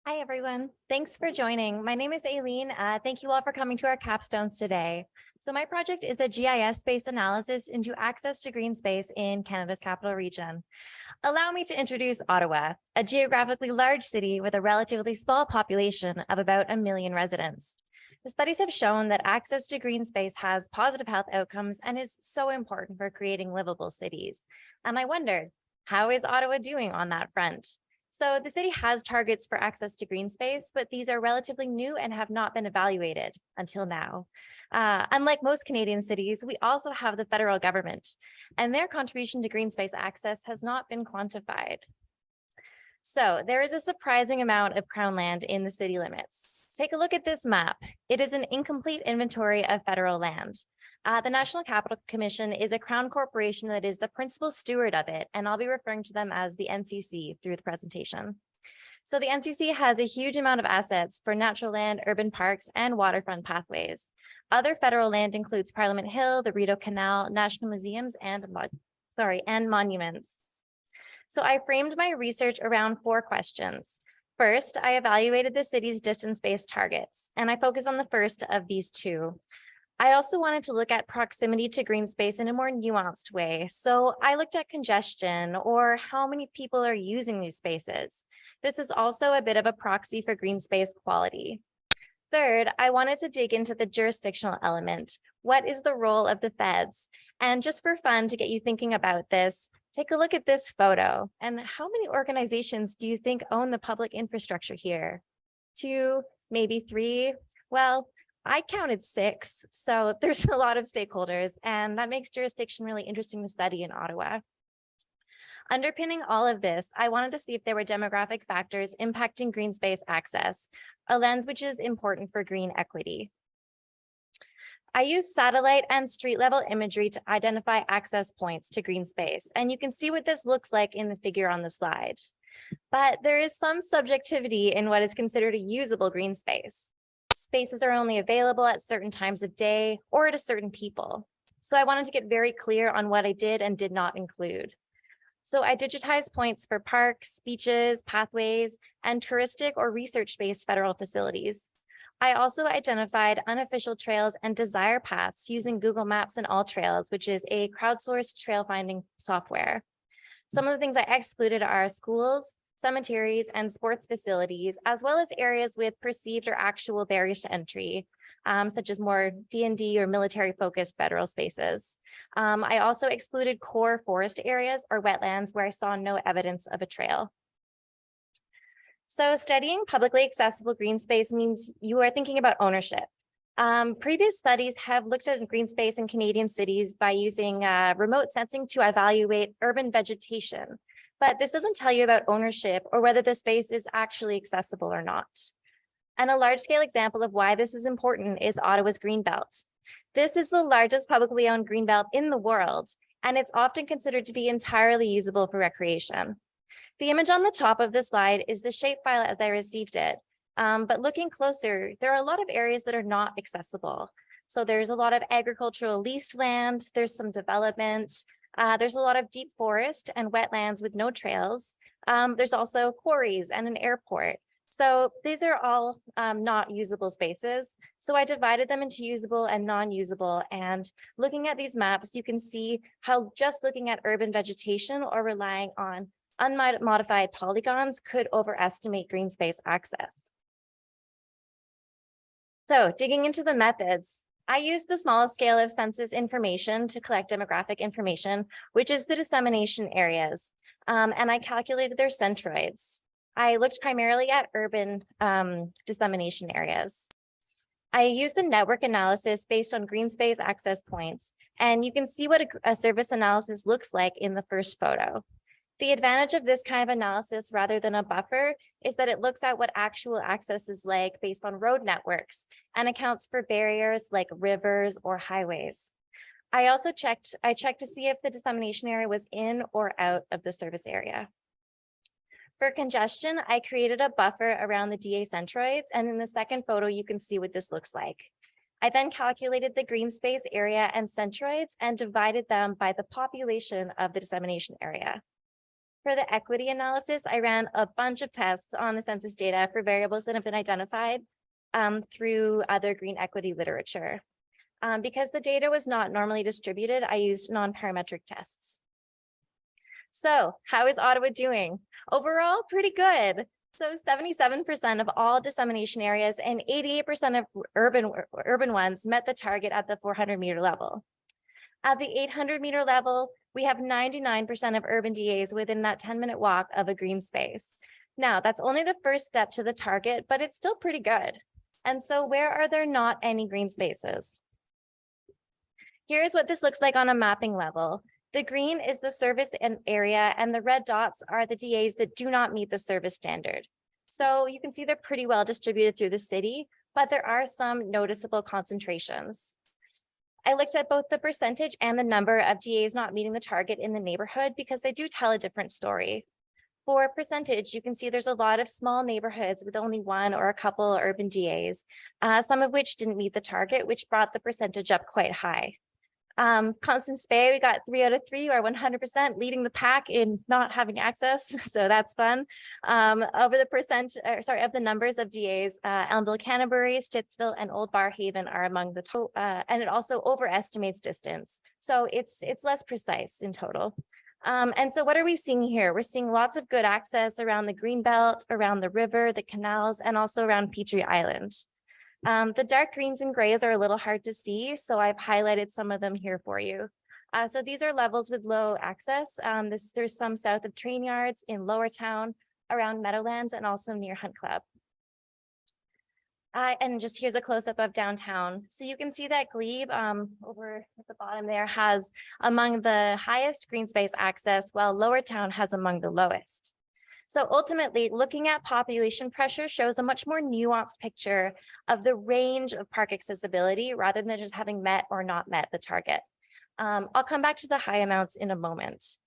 Hi, everyone. Thanks for joining. My name is Aileen. Thank you all for coming to our capstones today. So my project is a GIS-based analysis into access to green space in Canada's capital region. Allow me to introduce Ottawa, a geographically large city with a relatively small population of about 1 million residents. The studies have shown that access to green space has positive health outcomes and is so important for creating livable cities. And I wondered, how is Ottawa doing on that front? So the city has targets for access to green space, but these are relatively new and have not been evaluated until now. Unlike most Canadian cities, we also have the federal government, and their contribution to green space access has not been quantified. So there is a surprising amount of Crown land in the city limits. Take a look at this map. It is an incomplete inventory of federal land. The National Capital Commission is a Crown corporation that is the principal steward of it, and I'll be referring to them as the NCC through the presentation. So the NCC has a huge amount of assets for natural land, urban parks, and waterfront pathways. Other federal land includes Parliament Hill, the Rideau Canal, national museums, and monuments. So I framed my research around 4 questions. First, I evaluated the city's distance-based targets, and I focused on the first of these 2. I also wanted to look at proximity to green space in a more nuanced way. So I looked at congestion or how many people are using these spaces. This is also a bit of a proxy for green space quality. Third, I wanted to dig into the jurisdictional element. What is the role of the feds? And just for fun to get you thinking about this, take a look at this photo. And how many organizations do you think own the public infrastructure here? 2, maybe 3? Well, I counted 6, so there's a lot of stakeholders, and that makes jurisdiction really interesting to study in Ottawa. Underpinning all of this, I wanted to see if there were demographic factors impacting green space access, a lens which is important for green equity. I use satellite and street level imagery to identify access points to green space, and you can see what this looks like in the figure on the slide. But there is some subjectivity in what is considered a usable green space. Spaces are only available at certain times of day or to certain people. So I wanted to get very clear on what I did and did not include. So I digitized points for parks, beaches, pathways, and touristic or research-based federal facilities. I also identified unofficial trails and desire paths using Google Maps and AllTrails, which is a crowdsourced trail finding software. Some of the things I excluded are schools, cemeteries, and sports facilities, as well as areas with perceived or actual barriers to entry, such as more D&D or military-focused federal spaces. I also excluded core forest areas or wetlands where I saw no evidence of a trail. So studying publicly accessible green space means you are thinking about ownership. Previous studies have looked at green space in Canadian cities by using remote sensing to evaluate urban vegetation. But this doesn't tell you about ownership or whether the space is actually accessible or not. And a large-scale example of why this is important is Ottawa's Greenbelt. This is the largest publicly owned greenbelt in the world, and it's often considered to be entirely usable for recreation. The image on the top of the slide is the shapefile as I received it. But looking closer, there are a lot of areas that are not accessible. So there's a lot of agricultural leased land, there's some development, there's a lot of deep forest and wetlands with no trails. There's also quarries and an airport. So these are all not usable spaces. So I divided them into usable and non-usable. And looking at these maps, you can see how just looking at urban vegetation or relying on unmodified polygons could overestimate green space access. So digging into the methods, I used the smallest scale of census information to collect demographic information, which is the dissemination areas, and I calculated their centroids. I looked primarily at urban dissemination areas. I used a network analysis based on green space access points, and you can see what a service analysis looks like in the first photo. The advantage of this kind of analysis rather than a buffer is that it looks at what actual access is like based on road networks and accounts for barriers like rivers or highways. I also checked to see if the dissemination area was in or out of the service area. For congestion, I created a buffer around the DA centroids, and in the second photo, you can see what this looks like. I then calculated the green space area and centroids and divided them by the population of the dissemination area. For the equity analysis, I ran a bunch of tests on the census data for variables that have been identified through other green equity literature. Because the data was not normally distributed, I used non-parametric tests. So how is Ottawa doing? Overall, pretty good. So 77% of all dissemination areas and 88% of urban ones met the target at the 400-meter level. At the 800-meter level, we have 99% of urban DAs within that 10-minute walk of a green space. Now, that's only the first step to the target, but it's still pretty good. And so where are there not any green spaces? Here's what this looks like on a mapping level. The green is the service area, and the red dots are the DAs that do not meet the service standard. So you can see they're pretty well distributed through the city, but there are some noticeable concentrations. I looked at both the percentage and the number of DAs not meeting the target in the neighborhood because they do tell a different story. For percentage, you can see there's a lot of small neighborhoods with only one or a couple urban DAs, some of which didn't meet the target, which brought the percentage up quite high. Constance Bay, we got 3 out of 3 or 100% leading the pack in not having access. So that's fun. Over the of the numbers of DAs, Elmville, Canterbury, Stittsville, and Old Barrhaven are among the total, and it also overestimates distance. So it's less precise in total. And so what are we seeing here? We're seeing lots of good access around the Greenbelt, around the river, the canals, and also around Petrie Island. The dark greens and grays are a little hard to see, so I've highlighted some of them here for you. So these are levels with low access. There's some south of train yards in Lower Town, around Meadowlands, and also near Hunt Club. And just here's a close-up of downtown. So you can see that Glebe over at the bottom there has among the highest green space access, while Lower Town has among the lowest. So ultimately, looking at population pressure shows a much more nuanced picture of the range of park accessibility rather than just having met or not met the target. I'll come back to the high amounts in a moment.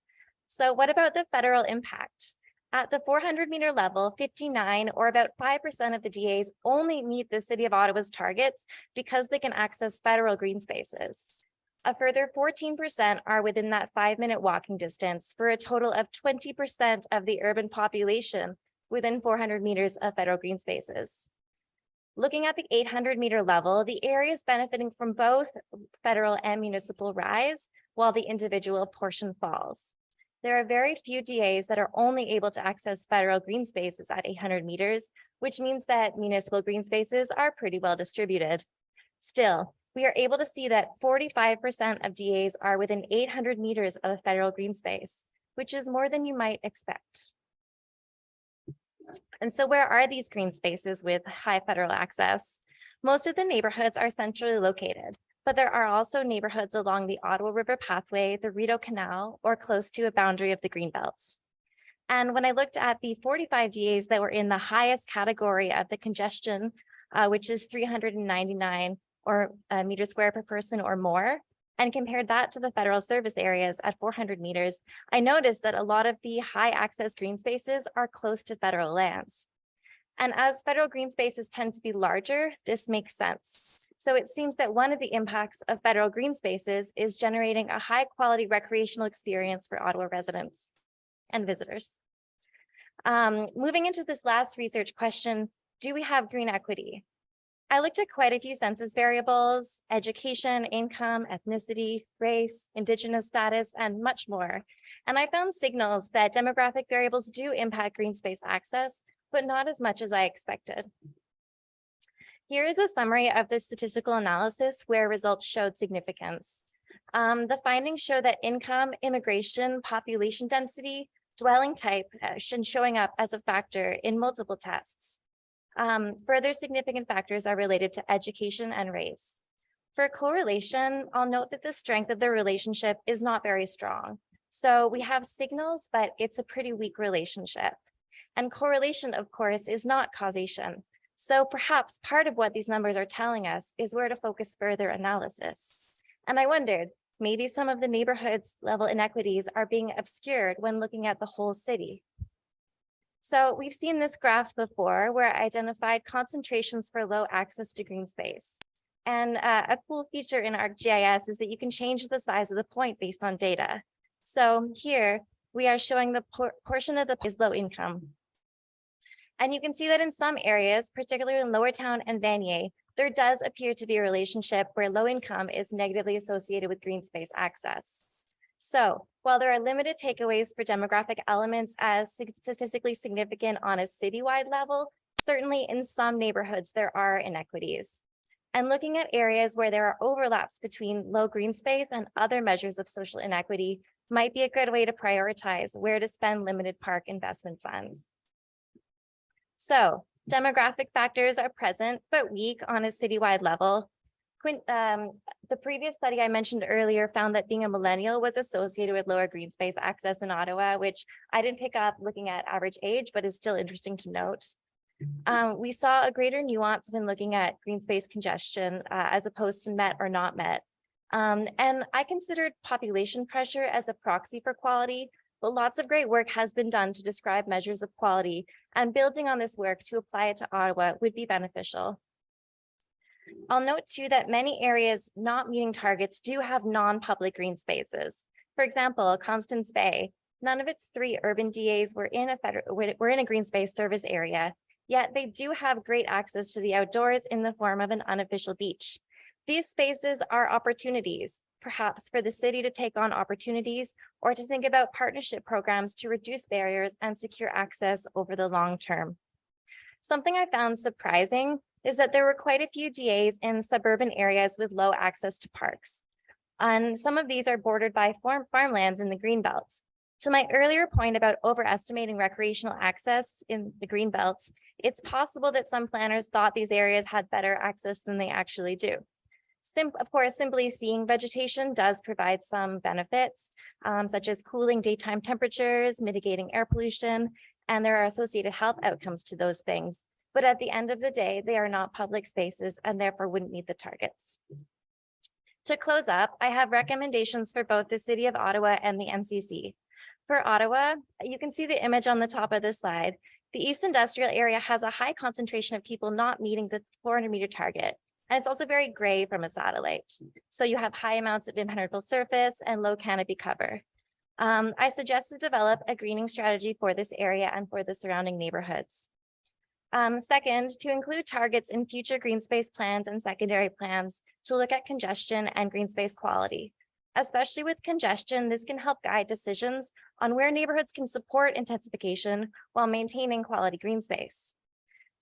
So what about the federal impact? At the 400-meter level, 59 or about 5% of the DAs only meet the City of Ottawa's targets because they can access federal green spaces. A further 14% are within that 5-minute walking distance for a total of 20% of the urban population within 400 meters of federal green spaces. Looking at the 800-meter level, the area is benefiting from both federal and municipal rise, while the individual portion falls. There are very few DAs that are only able to access federal green spaces at 800 meters, which means that municipal green spaces are pretty well distributed. Still, we are able to see that 45% of DAs are within 800 meters of a federal green space, which is more than you might expect. And so where are these green spaces with high federal access? Most of the neighborhoods are centrally located, but there are also neighborhoods along the Ottawa River Pathway, the Rideau Canal, or close to a boundary of the Greenbelt. And when I looked at the 45 DAs that were in the highest category of the congestion, which is 399 or meters square per person or more, and compared that to the federal service areas at 400 meters, I noticed that a lot of the high access green spaces are close to federal lands. And as federal green spaces tend to be larger, this makes sense. So it seems that one of the impacts of federal green spaces is generating a high quality recreational experience for Ottawa residents and visitors. Moving into this last research question, do we have green equity? I looked at quite a few census variables: education, income, ethnicity, race, Indigenous status, and much more. And I found signals that demographic variables do impact green space access, but not as much as I expected. Here is a summary of the statistical analysis where results showed significance. The findings show that income, immigration, population density, dwelling type showing up as a factor in multiple tests. Further significant factors are related to education and race. For correlation, I'll note that the strength of the relationship is not very strong. So we have signals, but it's a pretty weak relationship. And correlation, of course, is not causation. So perhaps part of what these numbers are telling us is where to focus further analysis. And I wondered, maybe some of the neighborhoods level inequities are being obscured when looking at the whole city. So we've seen this graph before where I identified concentrations for low access to green space. And a cool feature in ArcGIS is that you can change the size of the point based on data. So here we are showing the portion of the is low income. And you can see that in some areas, particularly in Lower Town and Vanier, there does appear to be a relationship where low income is negatively associated with green space access. So while there are limited takeaways for demographic elements as statistically significant on a citywide level, certainly in some neighborhoods, there are inequities. And looking at areas where there are overlaps between low green space and other measures of social inequity might be a good way to prioritize where to spend limited park investment funds. So demographic factors are present but weak on a citywide level. The previous study I mentioned earlier found that being a millennial was associated with lower green space access in Ottawa, which I didn't pick up looking at average age, but is still interesting to note. We saw a greater nuance when looking at green space congestion as opposed to met or not met. And I considered population pressure as a proxy for quality, but lots of great work has been done to describe measures of quality, and building on this work to apply it to Ottawa would be beneficial. I'll note too that many areas not meeting targets do have non-public green spaces. For example, Constance Bay, none of its 3 urban DAs were in a green space service area, yet they do have great access to the outdoors in the form of an unofficial beach. These spaces are opportunities, perhaps for the city to take on opportunities or to think about partnership programs to reduce barriers and secure access over the long term. Something I found surprising is that there were quite a few DAs in suburban areas with low access to parks. And some of these are bordered by farmlands in the Greenbelt. To my earlier point about overestimating recreational access in the Greenbelt, it's possible that some planners thought these areas had better access than they actually do. Of course, simply seeing vegetation does provide some benefits, such as cooling daytime temperatures, mitigating air pollution, and there are associated health outcomes to those things. But at the end of the day, they are not public spaces and therefore wouldn't meet the targets. To close up, I have recommendations for both the City of Ottawa and the MCC. For Ottawa, you can see the image on the top of the slide. The East Industrial area has a high concentration of people not meeting the 400-meter target. And it's also very gray from a satellite. So you have high amounts of impenetrable surface and low canopy cover. I suggest to develop a greening strategy for this area and for the surrounding neighborhoods. Second, to include targets in future green space plans and secondary plans to look at congestion and green space quality. Especially with congestion, this can help guide decisions on where neighborhoods can support intensification while maintaining quality green space.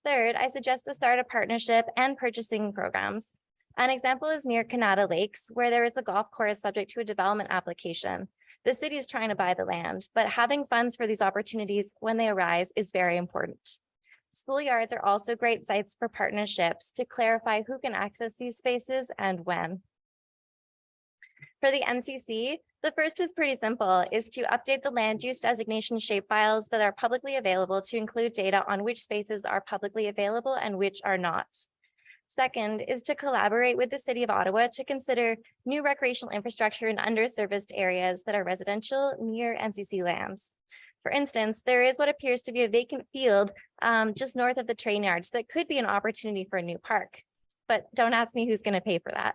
Third, I suggest to start a partnership and purchasing programs. An example is near Canada Lakes, where there is a golf course subject to a development application. The city is trying to buy the land, but having funds for these opportunities when they arise is very important. Schoolyards are also great sites for partnerships to clarify who can access these spaces and when. For the NCC, the first is pretty simple, is to update the land use designation shapefiles that are publicly available to include data on which spaces are publicly available and which are not. Second is to collaborate with the City of Ottawa to consider new recreational infrastructure in underserviced areas that are residential near NCC lands. For instance, there is what appears to be a vacant field just north of the train yards that could be an opportunity for a new park, but don't ask me who's going to pay for that.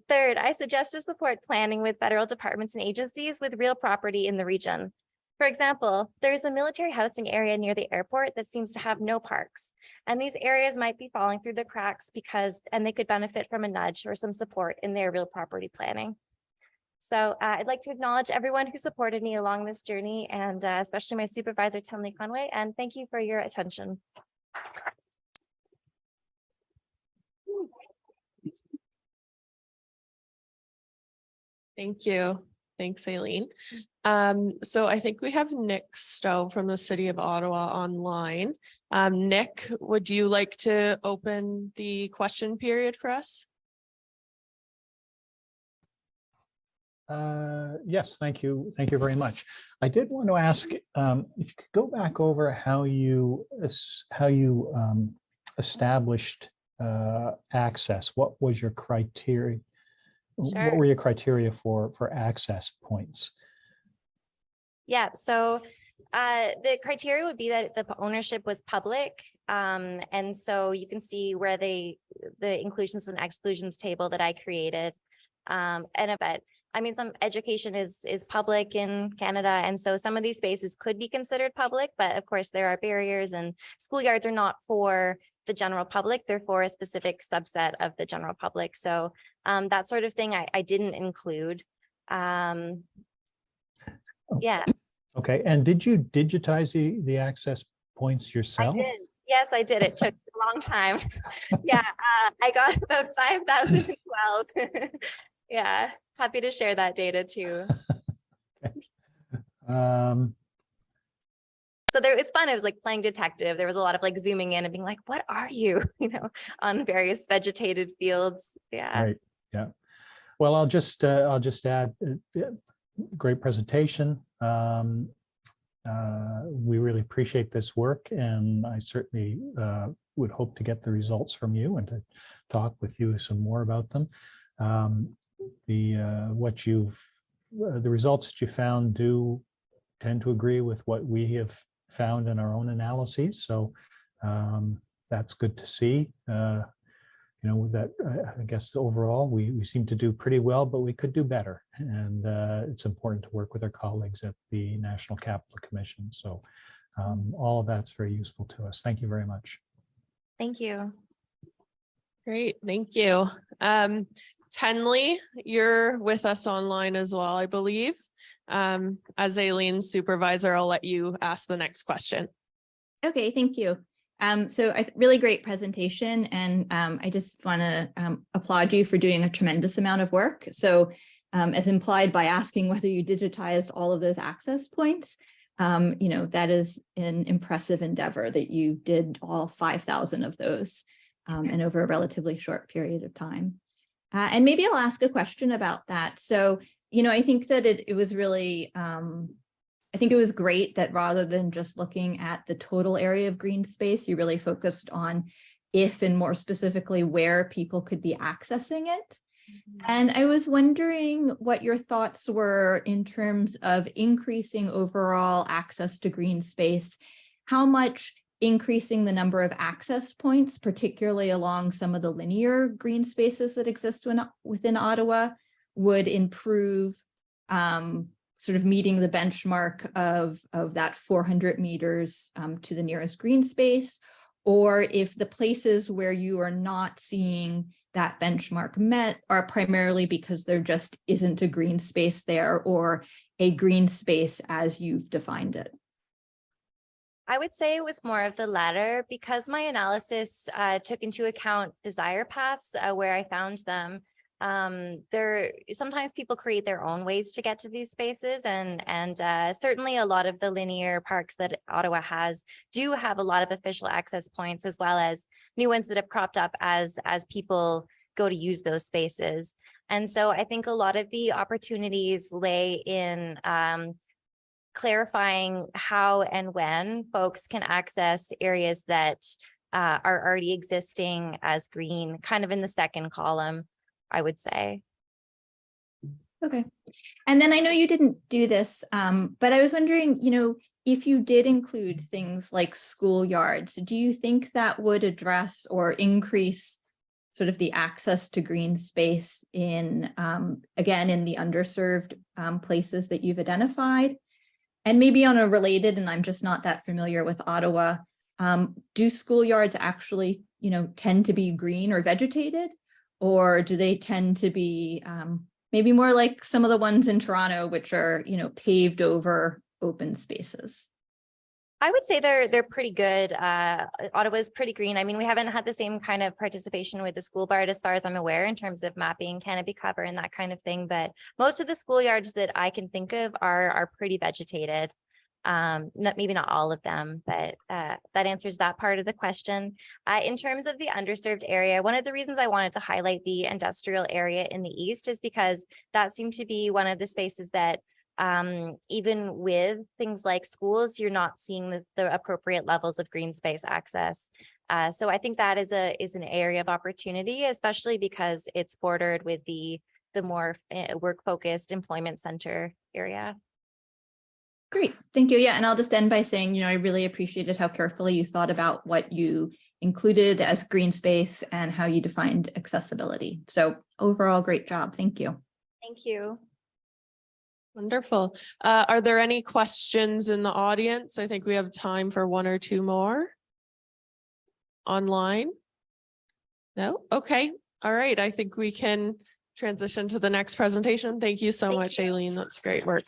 Third, I suggest to support planning with federal departments and agencies with real property in the region. For example, there's a military housing area near the airport that seems to have no parks, and these areas might be falling through the cracks and they could benefit from a nudge or some support in their real property planning. So I'd like to acknowledge everyone who supported me along this journey, and especially my supervisor, Tenley Conway, and thank you for your attention. Thank you. Thanks, Aileen. So I think we have Nick Stow from the City of Ottawa online. Nick, would you like to open the question period for us? Yes, thank you. Thank you very much. I did want to ask if you could go back over how you established access. What was your criteria? Sure. What were your criteria for access points? Yeah, so the criteria would be that the ownership was public. And so you can see where the inclusions and exclusions table that I created. And I mean, some education is public in Canada, and so some of these spaces could be considered public, but of course there are barriers, and schoolyards are not for the general public, they're for a specific subset of the general public. So that sort of thing I didn't include. Yeah. Okay, and did you digitize the access points yourself? I did. Yes, I did. It took a long time. Yeah, I got about 5,012. Yeah, happy to share that data too. Okay. So there, it's fun. It was like playing detective. There was a lot of like zooming in and being like, "What are you?" You know, on various vegetated fields. Yeah. Right. Yeah. Well, I'll just add, great presentation. We really appreciate this work, and I certainly would hope to get the results from you and to talk with you some more about them. The results that you found do tend to agree with what we have found in our own analyses. So that's good to see. You know, that I guess overall we seem to do pretty well, but we could do better. And it's important to work with our colleagues at the National Capital Commission. So all of that's very useful to us. Thank you very much. Thank you. Great, thank you. Tenley, you're with us online as well, I believe. As Aileen's supervisor, I'll let you ask the next question. Okay, thank you. So really great presentation, and I just want to applaud you for doing a tremendous amount of work. So as implied by asking whether you digitized all of those access points, you know, that is an impressive endeavor that you did all 5,000 of those and over a relatively short period of time. And maybe I'll ask a question about that. So, you know, I think that it was really, I think it was great that rather than just looking at the total area of green space, you really focused on if and more specifically where people could be accessing it. And I was wondering what your thoughts were in terms of increasing overall access to green space. How much increasing the number of access points, particularly along some of the linear green spaces that exist within Ottawa, would improve sort of meeting the benchmark of that 400 meters to the nearest green space, or if the places where you are not seeing that benchmark met are primarily because there just isn't a green space there, or a green space as you've defined it. I would say it was more of the latter, because my analysis took into account desire paths where I found them. Sometimes people create their own ways to get to these spaces, and certainly a lot of the linear parks that Ottawa has do have a lot of official access points, as well as new ones that have cropped up as people go to use those spaces. And so I think a lot of the opportunities lay in clarifying how and when folks can access areas that are already existing as green, kind of in the second column, I would say. Okay. And then I know you didn't do this, but I was wondering, you know, if you did include things like schoolyards, do you think that would address or increase sort of the access to green space in, again, in the underserved places that you've identified? And maybe on a related, and I'm just not that familiar with Ottawa, do schoolyards actually, you know, tend to be green or vegetated? Or do they tend to be maybe more like some of the ones in Toronto, which are, you know, paved over open spaces? I would say they're pretty good. Ottawa's pretty green. I mean, we haven't had the same kind of participation with the school board, as far as I'm aware, in terms of mapping canopy cover and that kind of thing. But most of the schoolyards that I can think of are pretty vegetated. Maybe not all of them, but that answers that part of the question. In terms of the underserved area, one of the reasons I wanted to highlight the industrial area in the east is because that seemed to be one of the spaces that even with things like schools, you're not seeing the appropriate levels of green space access. So I think that is an area of opportunity, especially because it's bordered with the more work-focused employment center area. Great, thank you. Yeah, and I'll just end by saying, you know, I really appreciated how carefully you thought about what you included as green space and how you defined accessibility. So overall, great job. Thank you. Thank you. Wonderful. Are there any questions in the audience? I think we have time for one or two more. Online? No? Okay. All right. I think we can transition to the next presentation. Thank you so Thank much, you. Aileen. That's great work.